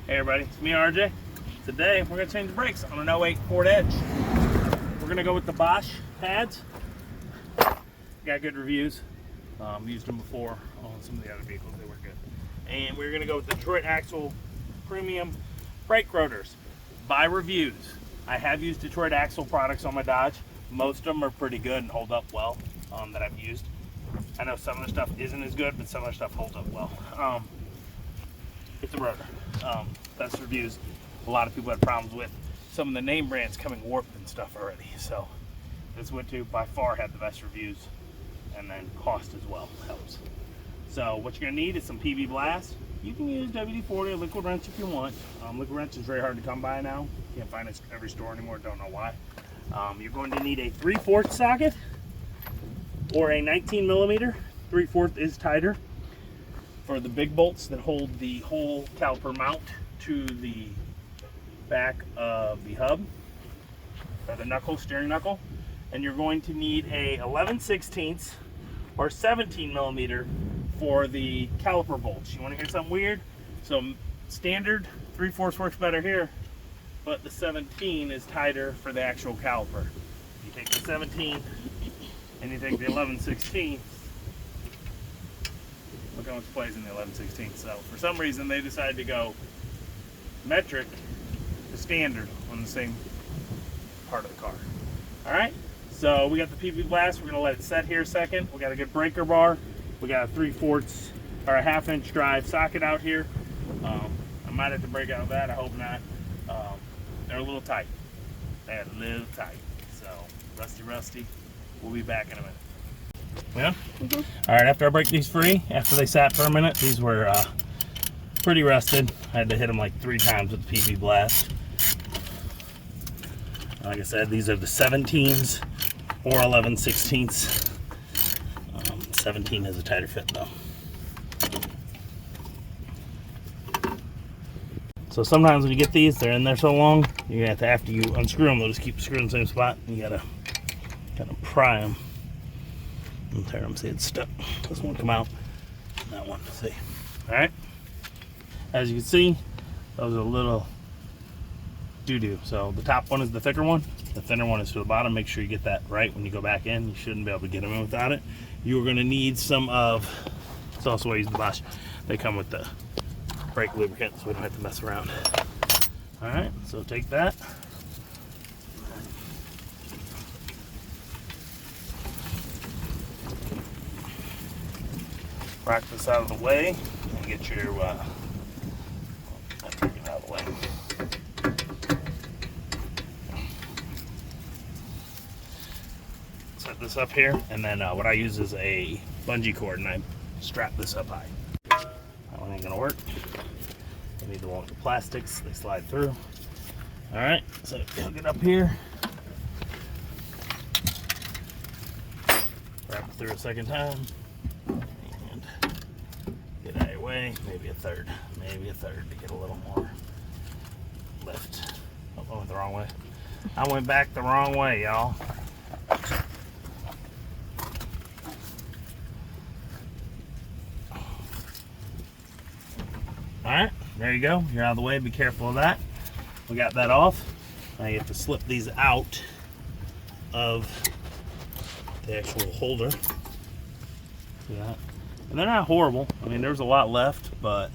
Hey everybody, it's me RJ. Today we're going to change the brakes on an '08 Ford Edge. We're going to go with the BOSCH pads. Got good reviews. Used them before on some of the other vehicles, they were good. And we're going to go with the Detroit Axle Premium brake rotors. By reviews, I have used Detroit Axle products on my Dodge. Most of them are pretty good and hold up well that I've used. I know some of the stuff isn't as good, but some of the stuff holds up well. It's a rotor. Best reviews. A lot of people had problems with some of the name brands coming warped and stuff already. So this one too by far had the best reviews, and then cost as well helps. So what you're gonna need is some PB Blast. You can use WD-40 or liquid wrench if you want. Liquid wrench is very hard to come by now. Can't find it at every store anymore. Don't know why. You're going to need a 3/4 socket or a 19mm. 3/4 is tighter for the big bolts that hold the whole caliper mount to the back of the hub, or the knuckle, steering knuckle. And you're going to need a 11/16 or 17mm for the caliper bolts. You want to hear something weird? So standard 3/4 works better here, but the 17 is tighter for the actual caliper. You take the 17 and you take the 11/16. Look how much plays in the 11/16. So for some reason they decided to go metric to standard on the same part of the car. All right, so we got the PB Blast. We're gonna let it set here a second. We got a good breaker bar. We got a 3/4 or a 1/2 inch drive socket out here. I might have to break out of that. I hope not. They're a little tight. They're a little tight. So rusty. We'll be back in a minute. Yeah? Mm-hmm. All right, after I break these free, after they sat for a minute, these were pretty rusted. I had to hit them like 3 times with the PB Blast. Like I said, these are the 17s or 11/16. 17 has a tighter fit though. So sometimes when you get these, they're in there so long, you're gonna have to, after you unscrew them, they'll just keep screwing in the same spot. You gotta kind of pry them and tear them. See, it's stuck. This one come out, that one. See. All right. As you can see, those are a little doo-doo. So the top one is the thicker one. The thinner one is to the bottom. Make sure you get that right when you go back in. You shouldn't be able to get them in without it. You're going to need some of. It's also why I use the BOSCH. They come with the brake lubricant, so we don't have to mess around. All right. So take that. Rock this out of the way and get your, take it out of the way. Set this up here, and then what I use is a bungee cord, and I strap this up high. That one ain't gonna work. I need the one with the plastics, they slide through. All right, so hook it up here. Wrap it through a second time. Get out of your way, maybe a third to get a little more lift. Oh, I went the wrong way. I went back the wrong way, y'all. Alright, there you go. You're out of the way, be careful of that. We got that off. Now you have to slip these out of the actual holder. See that? And they're not horrible. I mean, there's a lot left, but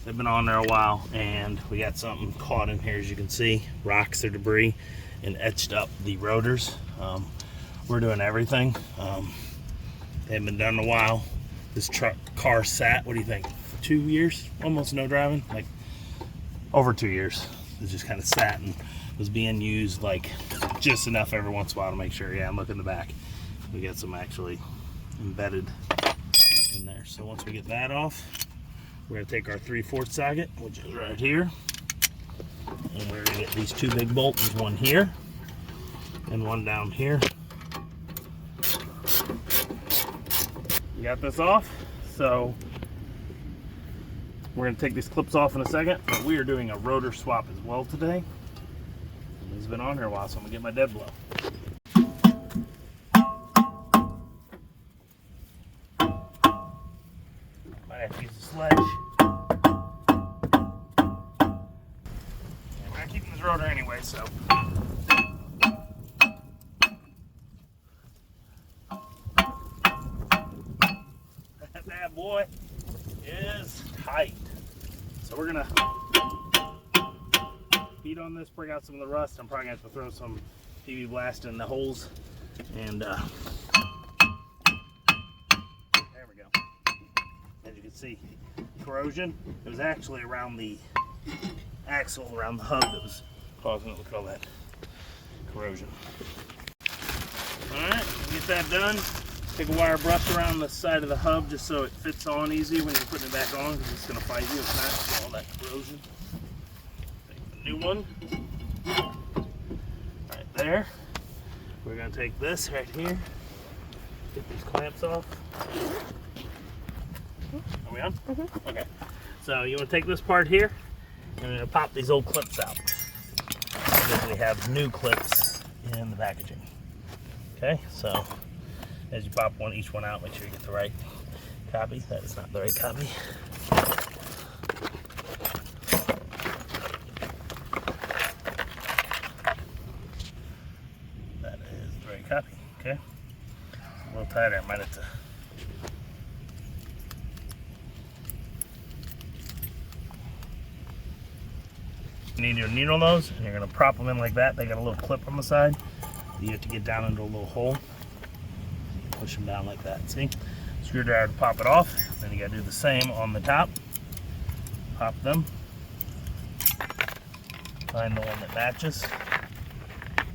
they've been on there a while, and we got something caught in here, as you can see, rocks or debris, and etched up the rotors. We're doing everything. They haven't been done in a while. This car sat, what do you think, 2 years? Almost no driving, like over 2 years. It just kind of sat and was being used like just enough every once in a while to make sure. Yeah, and look in the back. We got some actually embedded in there. So once we get that off, we're going to take our 3/4 socket, which is right here, and we're going to get these 2 big bolts, one here and one down here. You got this off, so we're going to take these clips off in a second, but we are doing a rotor swap as well today. It's been on here a while, so I'm going to get my dead blow. Might have to use a sledge. change rotor anyway, so. That boy is tight. So we're gonna heat on this, bring out some of the rust. I'm probably gonna have to throw some PV Blast in the holes, and there we go. As you can see, corrosion. It was actually around the axle, around the hub, that was causing it. Look at all that corrosion. All right, get that done. Take a wire brush around the side of the hub just so it fits on easy when you're putting it back on, because it's going to fight you if not, with all that corrosion. Take the new one right there. We're going to take this right here, get these clamps off. Are we on? Mm-hmm. Okay. So you want to take this part here, and we're going to pop these old clips out, because we have new clips in the packaging. Okay, so as you pop each one out, make sure you get the right copy. That is not the right copy. That is the right copy, okay? A little tighter, I might have to. You need your needle nose, and you're gonna prop them in like that. They got a little clip on the side. You have to get down into a little hole. Push them down like that, see? Screwdriver to pop it off. Then you gotta do the same on the top. Pop them. Find the one that matches.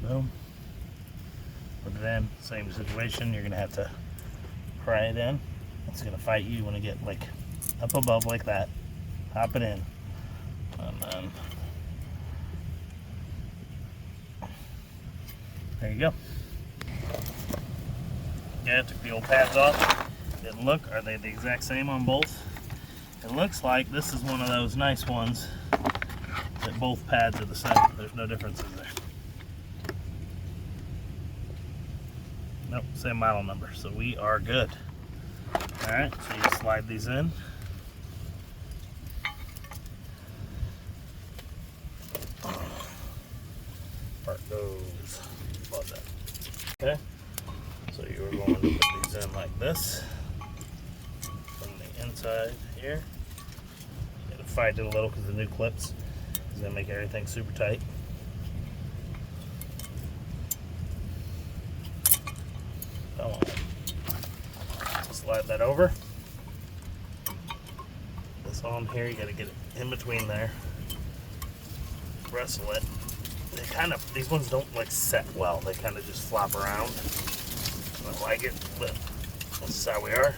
Boom. Put it in, same situation. You're gonna have to pry it in. It's gonna fight you. You wanna get like up above like that. Pop it in. And then there you go. Yeah, took the old pads off. Didn't look, are they the exact same on both? It looks like this is one of those nice ones that both pads are the same. There's no differences there. Nope, same model number, so we are good. Alright, so you slide these in. Part goes above that. Okay. So you're going to put these in like this from the inside here. You gotta fight it a little because the new clips is gonna make everything super tight. Come on. Slide that over. This on here, you gotta get it in between there. Wrestle it. They kind of, these ones don't like set well. They kind of just flop around. I don't like it, but this is how we are.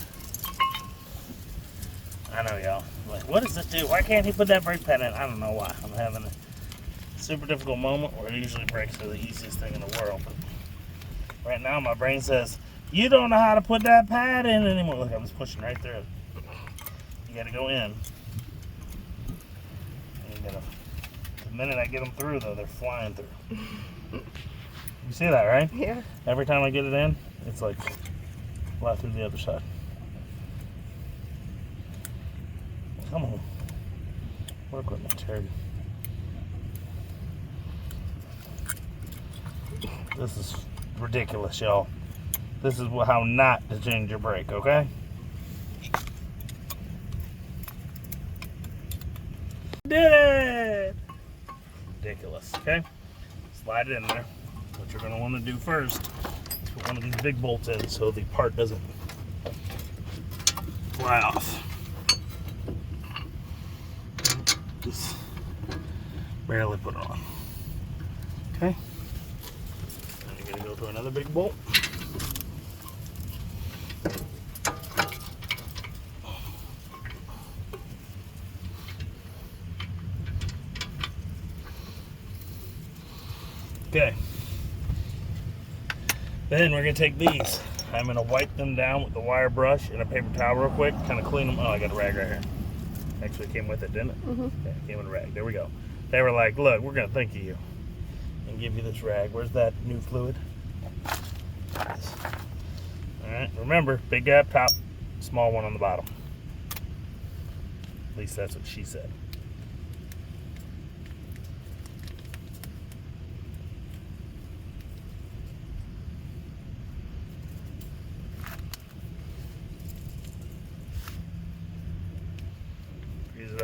I know y'all. Like, what does this do? Why can't he put that brake pad in? I don't know why. I'm having a super difficult moment where usually brakes are the easiest thing in the world. But right now my brain says, you don't know how to put that pad in anymore. Look, I'm just pushing right through. You gotta go in. And you gotta, the minute I get them through though, they're flying through. You see that, right? Yeah. Every time I get it in, it's like fly through the other side. Come on. Work with me, Terry. This is ridiculous, y'all. This is how not to change your brake, okay? Did it! Ridiculous, okay? Slide it in there. What you're going to want to do first is put one of these big bolts in so the part doesn't fly off. Just barely put it on. Okay? Then you're going to go through another big bolt. Okay. Then we're going to take these. I'm going to wipe them down with the wire brush and a paper towel real quick. Kind of clean them. Oh, I got a rag right here. Actually came with it, didn't it? Mm-hmm. Yeah, it came with a rag. There we go. They were like, look, we're going to think of you and give you this rag. Where's that new fluid? Alright, remember, big gap top, small one on the bottom. At least that's what she said.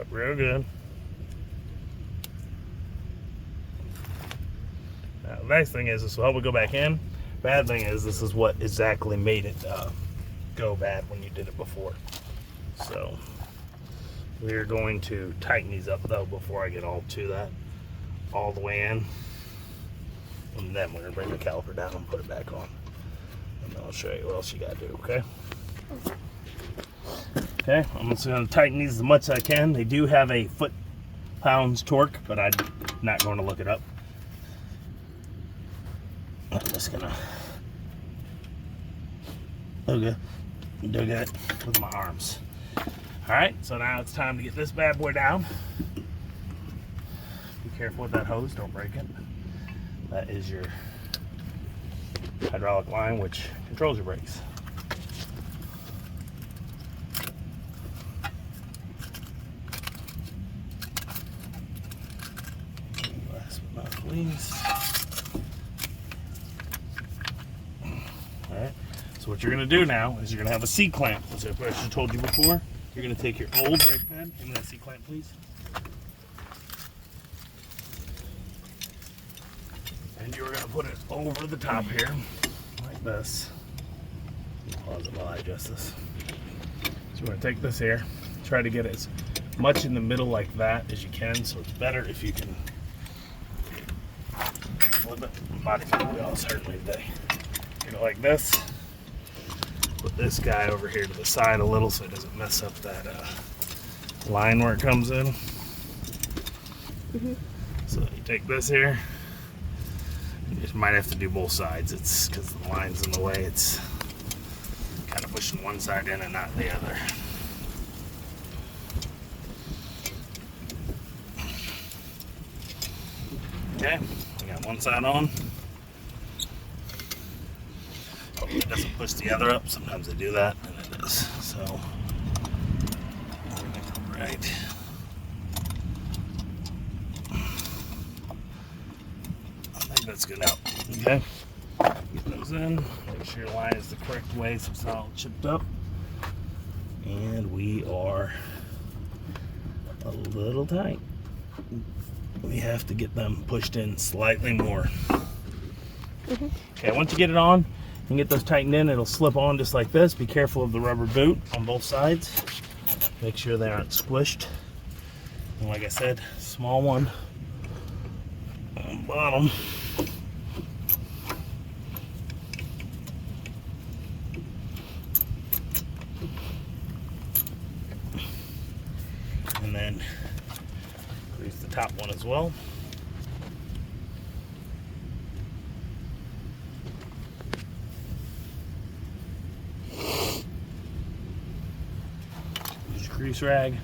up real good. Now, the nice thing is this will help it go back in. Bad thing is this is what exactly made it go bad when you did it before. So we're going to tighten these up though before I get all to that, all the way in. And then we're going to bring the caliper down and put it back on. And then I'll show you what else you got to do, okay? Okay, I'm just going to tighten these as much as I can. They do have a foot-pounds torque, but I'm not going to look it up. I'm just going to do it with my arms. Alright, so now it's time to get this bad boy down. Be careful with that hose, don't break it. That is your hydraulic line, which controls your brakes. Last but not least. Alright, so what you're going to do now is you're going to have a C-clamp. As I told you before, you're going to take your old brake pad, give me that C-clamp please. And you're going to put it over the top here, like this. Pause it while I adjust this. So you're going to take this here, try to get as much in the middle like that as you can, so it's better if you can flip it. My body feels all certainly today. You go like this. Put this guy over here to the side a little so it doesn't mess up that line where it comes in. So you take this here. You just might have to do both sides. It's because the line's in the way. It's kind of pushing one side in and not the other. Okay, I got one side on. Hopefully it doesn't push the other up. Sometimes they do that, and it does. So, right. I think that's good out. Okay. Get those in. Make sure your line is the correct way so it's not all chipped up. And we are a little tight. We have to get them pushed in slightly more. Okay, once you get it on and get those tightened in, it'll slip on just like this. Be careful of the rubber boot on both sides. Make sure they aren't squished. And like I said, small one on the bottom. And then grease the top one as well. Use your grease rag.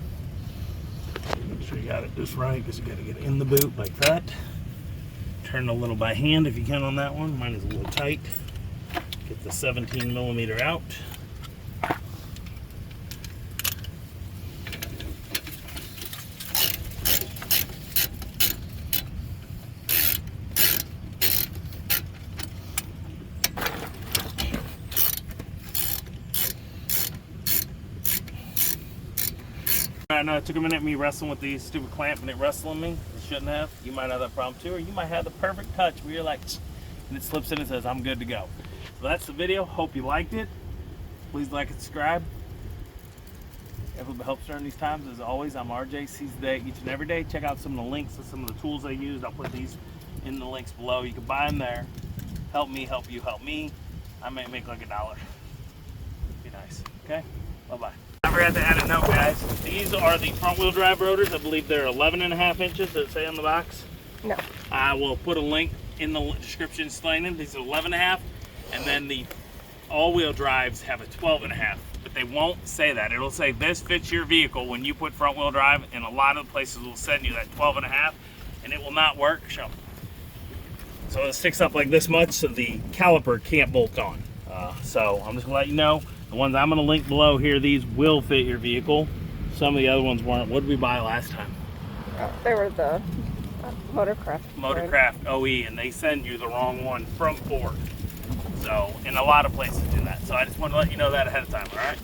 Make sure you got it just right because you got to get it in the boot like that. Turn a little by hand if you can on that one. Mine is a little tight. Get the 17mm out. I know it took a minute me wrestling with the stupid clamp and it wrestling me. It shouldn't have. You might have that problem too, or you might have the perfect touch where you're like, and it slips in and says, I'm good to go. So that's the video. Hope you liked it. Please like and subscribe. If it helps during these times, as always, I'm RJ, sees the day each and every day. Check out some of the links to some of the tools I used. I'll put these in the links below. You can buy them there. Help me, help you, help me. I may make like $1. Be nice. Okay? Bye-bye. I forgot to add a note, guys. These are the front-wheel drive rotors. I believe they're 11.5 inches. Does it say on the box? No. I will put a link in the description explaining. These are 11.5, and then the all-wheel drives have a 12.5. But they won't say that. It'll say this fits your vehicle when you put front-wheel drive, and a lot of places will send you that 12.5, and it will not work. So it sticks up like this much, so the caliper can't bolt on. So I'm just gonna let you know. The ones I'm going to link below here, these will fit your vehicle. Some of the other ones weren't. What did we buy last time? They were the Motorcraft. Motorcraft OE, and they send you the wrong one from Ford. So, and a lot of places do that. So I just want to let you know that ahead of time, all right?